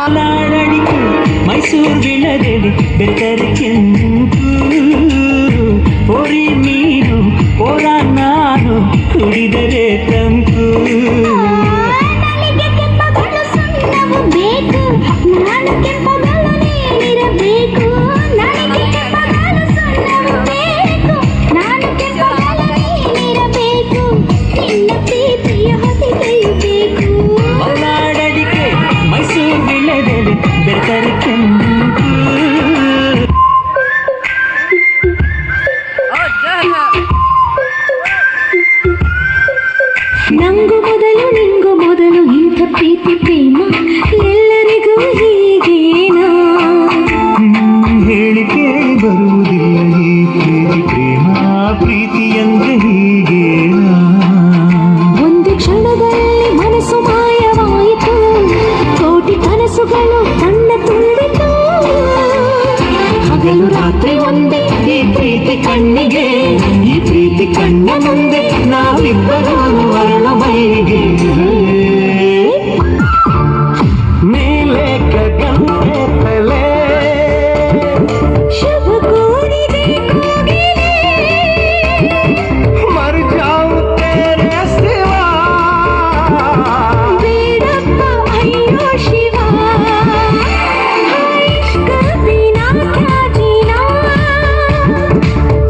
ನಾಡಳಿಕೆ ಮೈಸೂರು ಬೀಳದಲ್ಲಿ ಬೆತ್ತರಿಕೆಂತು ಹೋರಿ ನೀನು ಹೋರ ನಾನು ಕುಡಿದರೆ ತಂಪು ಬೇಕು ನಾನು ಕೆಂಪಗಳು ನೀನಿರಬೇಕು ನನಗೆ ಕೆಂಪಗಳು ಸಣ್ಣವು ಬೇಕು ನಾನು ಕೆಂಪಗಳು ನೀನಿರಬೇಕು ನಿನ್ನ ಪ್ರೀತಿಯ ಹೊತ್ತಿಗೆಯಬೇಕು ನಾಡಳಿಕೆ ಮೈಸೂರು ಬೀಳದಲ್ಲಿ ಬೆತ್ತರಿಕೆಂತು ನಂಗು ಮೊದಲು ನಿಂಗು ಮೊದಲು ಇಂಥ ಪ್ರೀತಿ ಪ್ರೇಮ ಎಲ್ಲರಿಗೂ ಹೀಗೇನಾ ಹೇಳಿಕೆ ಬರುವುದಿಲ್ಲ ಈ ಪ್ರೀತಿ ಪ್ರೇಮ ಪ್ರೀತಿ ಅಂದ್ರೆ ಹೀಗೇನಾ ಒಂದು ಕ್ಷಣದಲ್ಲಿ ಮನಸ್ಸು ಮಾಯವಾಯಿತು ಕೋಟಿ ಕನಸುಗಳು ಕಣ್ಣ ತುಂಬಿತು ಹಗಲು ರಾತ್ರಿ ಒಂದೇ ಈ ಪ್ರೀತಿ ಕಣ್ಣಿಗೆ ಈ ಪ್ರೀತಿ ಕಣ್ಣ ಮುಂದೆ ನಾವಿಬ್ಬರು ಅರಳ ಮೈಗೆ ಮೇಲೆ ಗಗನ ತಲೆ ಶುಭ ಕೋರಿದೆ ಕೋಗಿಲೆ ಮರ ಜಾವುತ್ತೇನೆ ಶಿವ ಬೇಡಪ್ಪ ಅಯ್ಯೋ ಶಿವ ಇಷ್ಕ ಬಿನಾ ಕ್ಯಾ ಜೀನಾ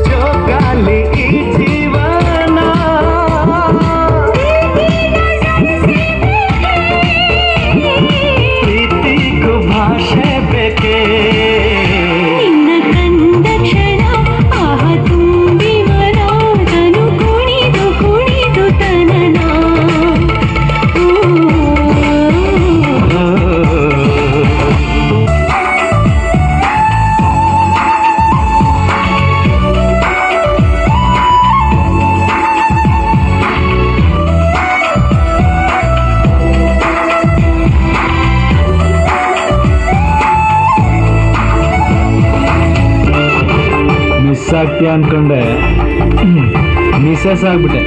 ಜೋಕಾಲಿ ಈ ಜೀವನ ಪ್ರೀತಿಗೂ ಭಾಷೆ ಬೇಕೇ ನಿನ್ನ ಕಂಡ ಕ್ಷಣ ಆಹ ತುಂಬಿ ಮನದನು ಕುಣಿದು ಕುಣಿದು ತನನ ಮಿಸ್ ಆಗ್ತೀಯ ಅನ್ಕೊಂಡೆ ಮಿಸ್ಸಸ್ ಆಗ್ಬಿಟ್ಟೆ